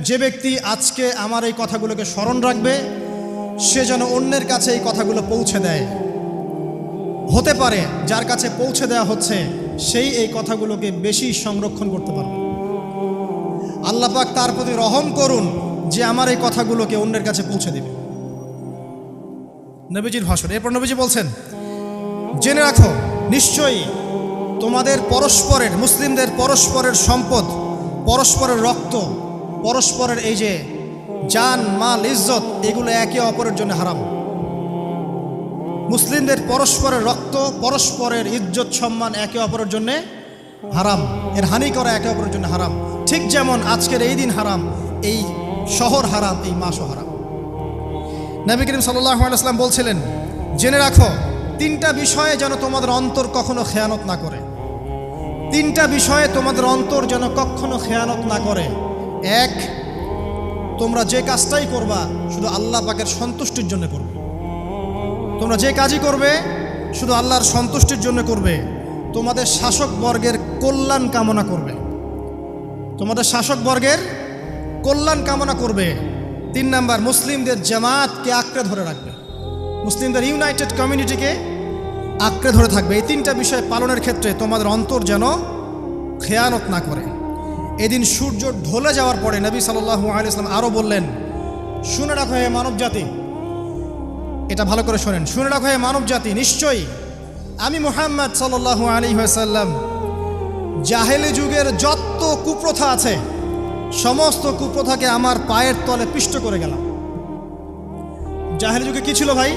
যে ব্যক্তি আজকে আমার এই কথাগুলোকে স্মরণ রাখবে সে যেন অন্যের কাছে এই কথাগুলো পৌঁছে দেয়। হতে পারে যার কাছে পৌঁছে দেওয়া হচ্ছে সেই এই কথাগুলোকে বেশি সংরক্ষণ করতে পারবে। আল্লাহ পাক তার প্রতি রহম করুন যে আমার এই কথাগুলোকে অন্যের কাছে পৌঁছে দেবে। নবীজির ভাষণ। এরপর নবীজি বলছেন, জেনে রাখো নিশ্চয়ই তোমাদের পরস্পরের, মুসলিমদের পরস্পরের সম্পদ, পরস্পরের রক্ত, পরস্পরের এই যে জান মাল ইজ্জত, এগুলো একে অপরের জন্য হারাম। মুসলিমদের পরস্পরের রক্ত, পরস্পরের ইজ্জত সম্মান একে অপরের জন্য হারাম। এর হানি করা একে অপরের জন্য হারাম। ঠিক যেমন আজকের এই দিন হারাম, এই শহর হারাম, এই মাসও হারাম। নবী করিম সাল্লাল্লাহু আলাইহি ওয়াসাল্লাম বলছিলেন, জেনে রাখো তিনটা বিষয়ে যেন তোমাদের অন্তর কখনো খেয়ানত না করে। তিনটা বিষয়ে তোমাদের অন্তর যেন কখনো খেয়ানত না করে। এক, তোমরা যে কাজটাই করবা শুধু আল্লাহ পাকের সন্তুষ্টির জন্য করবে। তোমরা যে কাজই করবে শুধু আল্লাহর সন্তুষ্টির জন্য করবে। তোমাদের শাসক বর্গের কল্যাণ কামনা করবে। তোমাদের শাসক বর্গের কল্যাণ কামনা করবে। 3 নাম্বার, মুসলিমদের জামাতকে আঁকড়ে ধরে রাখবে। মুসলিমদের ইউনাইটেড কমিউনিটিকে আঁকড়ে ধরে থাকবে। এই 3টা বিষয় পালনের ক্ষেত্রে তোমাদের অন্তর যেন খেয়ানত না করে। এদিন সূর্য ঢলে যাওয়ার পরে নবী সাল্লাল্লাহু আলাইহি ওয়াসাল্লাম আরও বললেন, শুনে রাখো হে মানব জাতি, এটা ভালো করে শোনেন, শুনে রাখো হে মানব জাতি, নিশ্চয়ই আমি মুহাম্মদ সাল্লাল্লাহু আলাইহি ওয়াসাল্লাম জাহেলি যুগের যত কুপ্রথা আছে সমস্ত কুপ্রথাকে আমার পায়ের তলে পিষ্ট করে গেলাম। জাহেলি যুগে কি ছিল ভাই?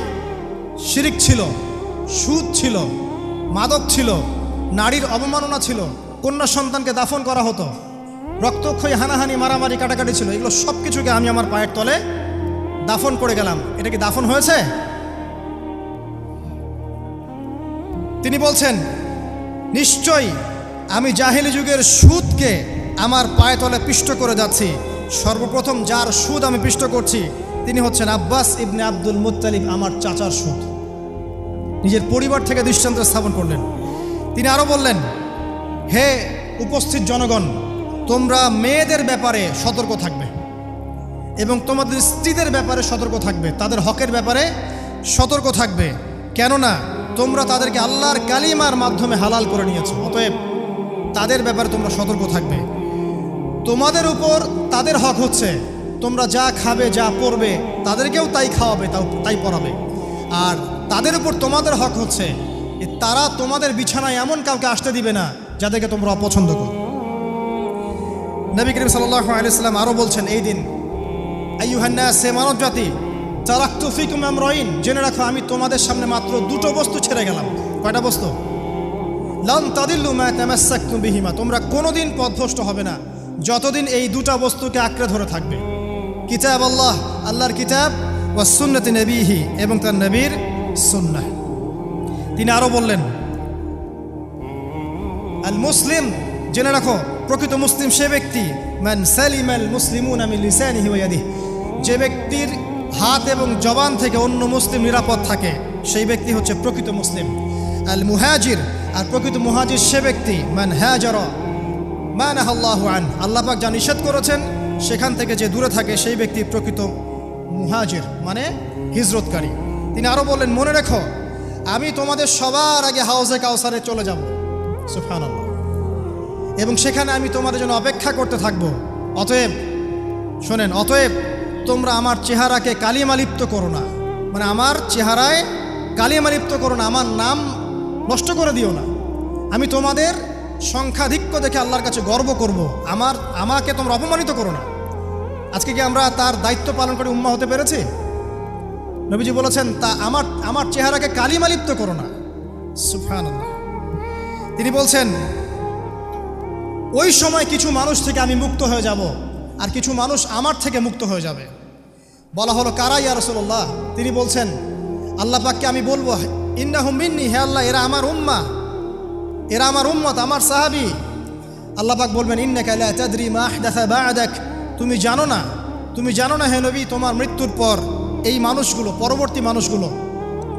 শিরিক ছিল, সুদ ছিল, মাদক ছিল, নারীর অবমাননা ছিল, কন্যা সন্তানকে দাফন করা হতো, রক্তক্ষয়ী হানাহানি মারামারি কাটাকাটি ছিল। এগুলো সব কিছুকে আমি আমার পায়ের তলে দাফন করে গেলাম। এটা কি দাফন হয়েছে? তিনি বলছেন, নিশ্চয়ই আমি জাহেলি যুগের সুদকে আমার পায়ে তলে পিষ্ট করে যাচ্ছি। সর্বপ্রথম যার সুদ আমি পিষ্ট করছি তিনি হচ্ছেন আব্বাস ইবনে আব্দুল মুত্তালিব, আমার চাচার সুদ। নিজের পরিবার থেকে দৃষ্টান্ত স্থাপন করলেন। তিনি আরও বললেন, হে উপস্থিত জনগণ, তোমরা মেয়েদের ব্যাপারে সতর্ক থাকবে এবং তোমাদের স্ত্রীদের ব্যাপারে সতর্ক থাকবে, তাদের হকের ব্যাপারে সতর্ক থাকবে, কেননা তোমরা তাদেরকে আল্লাহর কালিমার মাধ্যমে হালাল করে নিয়েছো। অতএব তাদের ব্যাপারে তোমরা সতর্ক থাকবে। তোমাদের উপর তাদের হক হচ্ছে তোমরা যা খাবে, যা পরবে, তাদেরকেও তাই খাওয়াবে, তাই পরাবে। আর তাদের উপর তোমাদের হক হচ্ছে তারা তোমাদের বিছানায় এমন কাউকে আসতে দিবে না যাদেরকে তোমরা অপছন্দ করো। নবী করিম সাল্লাল্লাহু আলাইহি ওয়াসাল্লাম আরও বলছেন, এই দিন আইয়ুহান নাস, হে মানব জাতি, তারাকতু ফিকুম আমরাইন, জেনে রাখো আমি তোমাদের সামনে মাত্র 2টো বস্তু ছেড়ে গেলাম। কয়টা বস্তু? লান তাদিল্লু মা তামাসসাকতুম বিহিমা, তোমরা কোনোদিন পথভ্রষ্ট হবে না যতদিন এই 2টা বস্তুকে আঁকড়ে ধরে থাকবে। কিতাব আল্লাহ, আল্লাহর কিতাব, ওয়া সুন্নতি নবীহি, এবং তার নবীর সুন্নাহ। তিনি আরও বললেন, আল মুসলিম, জেনে রাখো প্রকৃত মুসলিম সে ব্যক্তি, মান সালিমাল মুসলিমুনা মিন লিসানিহি ওয়া ইয়াদিহি, যে ব্যক্তির হাত এবং জবান থেকে অন্য মুসলিম নিরাপদ থাকে সেই ব্যক্তি হচ্ছে প্রকৃত মুসলিম। আল মুহাজির, আর প্রকৃত মুহাজির সে ব্যক্তি, মান হাজারা মা নাহাল্লাহু আন, আল্লাহ পাক যা নিষেধ করেছেন সেখান থেকে যে দূরে থাকে সেই ব্যক্তি প্রকৃত মুহাজির, মানে হিজরতকারী। তিনি আরও বললেন, মনে রেখো আমি তোমাদের সবার আগে হাউজে কাউসারে চলে যাব, সুবহানাল্লাহ, এবং সেখানে আমি তোমাদের জন্য অপেক্ষা করতে থাকব। অতএব শোনেন, অতএব তোমরা আমার চেহারাকে কালিমালিপ্ত করো না, মানে আমার চেহারায় কালিমালিপ্ত করো না, আমার নাম নষ্ট করে দিও না। আমি তোমাদের সংখ্যাধিক্য দেখে আল্লাহর কাছে গর্ব করব, আমাকে তোমরা অপমানিত করো না। আজকে কি আমরা তার দায়িত্ব পালন করে উম্মাহ হতে পেরেছি? নবীজি বলেছেন, তা আমার চেহারাকে কালিমালিপ্ত করো না, সুবহানাল্লাহ। তিনি বলছেন, ওই সময় কিছু মানুষ থেকে আমি মুক্ত হয়ে যাব আর কিছু মানুষ আমার থেকে মুক্ত হয়ে যাবে। বলা হলো, কারা ইয়া রাসূলুল্লাহ? তিনি বলছেন, আল্লাহ পাককে আমি বলবো, ইন্নাহুম মিন্নি, হে আল্লাহ এরা আমার উম্মাহ, এরা আমার উম্মত, আমার সাহাবী। আল্লাহ পাক বলবেন, ইন্নাকা লা তাদরি মা আহদাসা বা'দাক, তুমি জানো না হে নবী, তোমার মৃত্যুর পর এই মানুষগুলো, পরবর্তী মানুষগুলো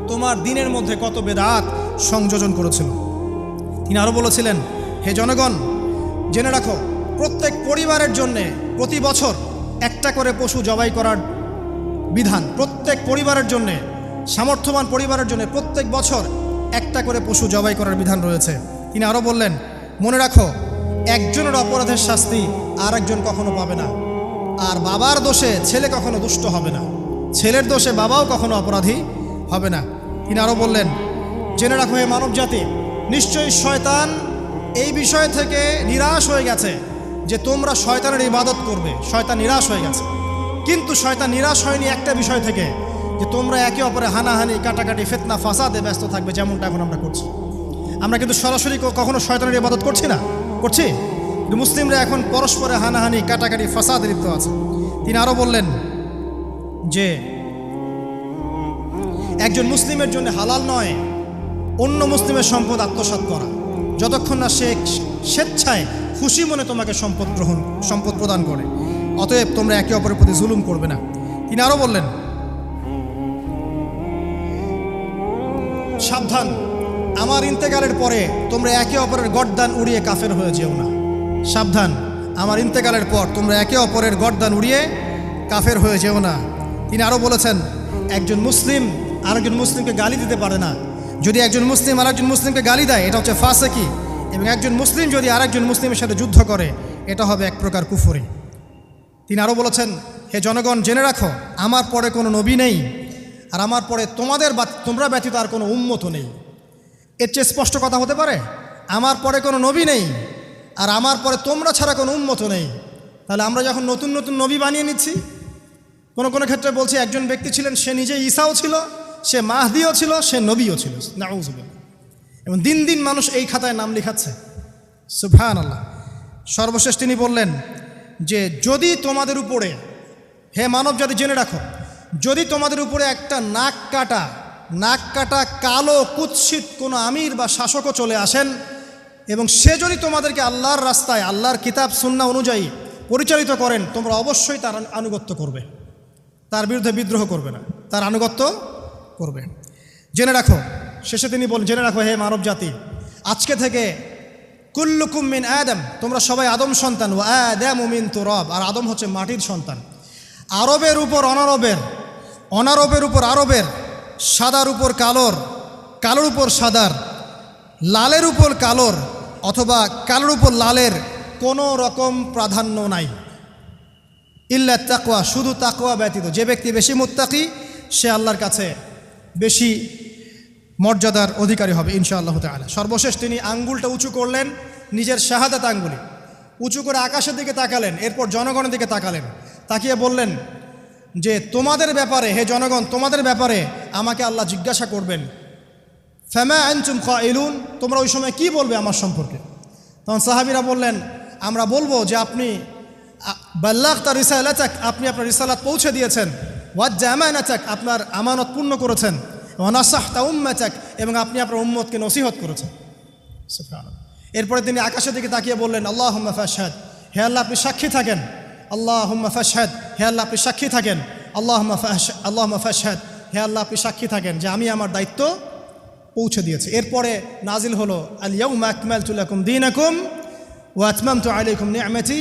তোমার দিনের মধ্যে কত বেদাত সংযোজন করেছিল। তিনি আরও বলেছিলেন, হে জনগণ, জেনে রাখো প্রত্যেক পরিবারের জন্যে প্রতি বছর একটা করে পশু জবাই করার বিধান প্রত্যেক পরিবারের জন্যে, সামর্থ্যবান পরিবারের জন্য প্রত্যেক বছর একটা করে পশু জবাই করার বিধান রয়েছে। তিনি আরও বললেন, মনে রাখো একজনের অপরাধের শাস্তি আর একজন কখনো পাবে না, আর বাবার দোষে ছেলে কখনো দুষ্ট হবে না, ছেলের দোষে বাবাও কখনো অপরাধী হবে না। তিনি আরও বললেন, জেনে রাখো হে মানব জাতি, নিশ্চয়ই শয়তান এই বিষয় থেকে নিরাশ হয়ে গেছে যে তোমরা শয়তানের ইবাদত করবে। শয়তান নিরাশ হয়ে গেছে, কিন্তু শয়তান নিরাশ হয়নি একটা বিষয় থেকে, যে তোমরা একে অপরে হানাহানি, কাটাকাটি, ফিতনা, ফাসাদে ব্যস্ত থাকবে, যেমনটা এখন আমরা করছি। আমরা কিন্তু সরাসরি কখনো শয়তানের ইবাদত করছি না, করছি, কিন্তু মুসলিমরা এখন পরস্পরে হানাহানি, কাটাকাটি, ফাসাদে লিপ্ত আছে। তিনি আরও বললেন যে একজন মুসলিমের জন্য হালাল নয় অন্য মুসলিমের সম্পদ আত্মসাৎ করা, যতক্ষণ না সে স্বেচ্ছায় খুশি মনে তোমাকে সম্পদ প্রদান করে। অতএব তোমরা একে অপরের প্রতি জুলুম করবে না। তিনি আরও বললেন, সাবধান, আমার ইন্তেকালের পরে তোমরা একে অপরের গর্দান উড়িয়ে কাফের হয়ে যেও না। সাবধান, আমার ইন্তেকালের পর তোমরা একে অপরের গর্দান উড়িয়ে কাফের হয়ে যেও না। তিনি আরও বলেছেন, একজন মুসলিম আরেকজন মুসলিমকে গালি দিতে পারে না। যদি একজন মুসলিম আরেকজন মুসলিমকে গালি দেয়, এটা হচ্ছে ফাসেকি, এবং একজন মুসলিম যদি আরেকজন মুসলিমের সাথে যুদ্ধ করে, এটা হবে এক প্রকার কুফরি। তিনি আরও বলেছেন, হে জনগণ, জেনে রাখো আমার পরে কোনো নবী নেই, আর আমার পরে তোমরা ব্যতীত আর কোনো উম্মতও নেই। এর চেয়ে স্পষ্ট কথা হতে পারে? আমার পরে কোনো নবী নেই, আর আমার পরে তোমরা ছাড়া কোনো উম্মতও নেই। তাহলে আমরা যখন নতুন নতুন নবী বানিয়ে নিচ্ছি, কোনো কোনো ক্ষেত্রে বলছি একজন ব্যক্তি ছিলেন, সে নিজে ঈসাও ছিল, সে মাহদিও ছিল, সে নবীও ছিল, নাউযুবিল্লাহ। এবং দিন দিন মানুষ এই খাতায় নাম লিখাচ্ছে, সুবহানাল্লাহ। সর্বশেষ তিনি বললেন যে যদি তোমাদের উপরে, হে মানব জাতি জেনে রাখো, যদি তোমাদের উপরে একটা নাক কাটা কালো কুৎসিত কোনো আমির বা শাসকও চলে আসেন, এবং সে যদি তোমাদেরকে আল্লাহর রাস্তায়, আল্লাহর কিতাব সুন্নাহ অনুযায়ী পরিচালিত করেন, তোমরা অবশ্যই তার আনুগত্য করবে, তার বিরুদ্ধে বিদ্রোহ করবে না, তার আনুগত্য করবে। জেনে রাখো, শেষে তিনি বলেন, জেনে রাখো হে মানব জাতি, আজকে থেকে কুল্লুকুম মিন আদম, তোমরা সবাই আদম সন্তান, ও আদামু মিন তুরাব, আর আদম হচ্ছে মাটির সন্তান। আরবের উপর অনারবের, অনারবের উপর আরবের, সাদার উপর কালোর, কালোর উপর সাদার, লালের উপর কালোর, অথবা কালোর উপর লালের কোনো রকম প্রাধান্য নাই। ইল্লা তাকওয়া, শুধু তাকওয়া ব্যতীত। যে ব্যক্তি বেশি মুত্তাকি, সে আল্লাহর কাছে বেশি মর্যাদার অধিকারী হবে ইনশাআল্লাহ তাআলা। সর্বশেষ তিনি আঙ্গুলটা উঁচু করলেন, নিজের শাহাদাত আঙ্গুলি উঁচু করে আকাশের দিকে তাকালেন, এরপর জনগণের দিকে তাকালেন, তাকিয়ে বললেন যে তোমাদের ব্যাপারে, হে জনগণ, তোমাদের ব্যাপারে আমাকে আল্লাহ জিজ্ঞাসা করবেন, ফামা আনতুম কাইলুন, তোমরা ওই সময় কি বলবে আমার সম্পর্কে? তখন সাহাবীরা বললেন, আমরা বলবো যে আপনি বাল্লাগতা রিসালাতাক, আপনি আপনার রিসালাত পৌঁছে দিয়েছেন, ওয়াজ্জা আমানাতাক, আপনার আমানত পূর্ণ করেছেন, ওয়া নাসাহতা উম্মাতাক, এবং আপনি আপনার উম্মতকে নসিহত করেছেন। সুবহানাল্লাহ। এরপরে তিনি আকাশের দিকে তাকিয়ে বললেন, আল্লাহুম্মা ফাশহাদ, হে আল্লাহ আপনি সাক্ষী থাকেন, আল্লাহুম্মা ফাশহাদ, হে আল্লাহ আপনি সাক্ষী থাকেন, আল্লাহুম্মা ফাশহাদ, হে আল্লাহ আপনি সাক্ষী থাকেন যে আমি আমার দায়িত্ব পৌঁছে দিয়েছি। এরপরে নাজিল হলো, আল ইয়াউমা আকমালতু লাকুম দীনাকুম ওয়া আতমামতু আলাইকুম নি'মাতি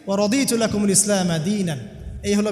ওয়া রাদিতু লাকুমুল ইসলামা দীনান। এই হলো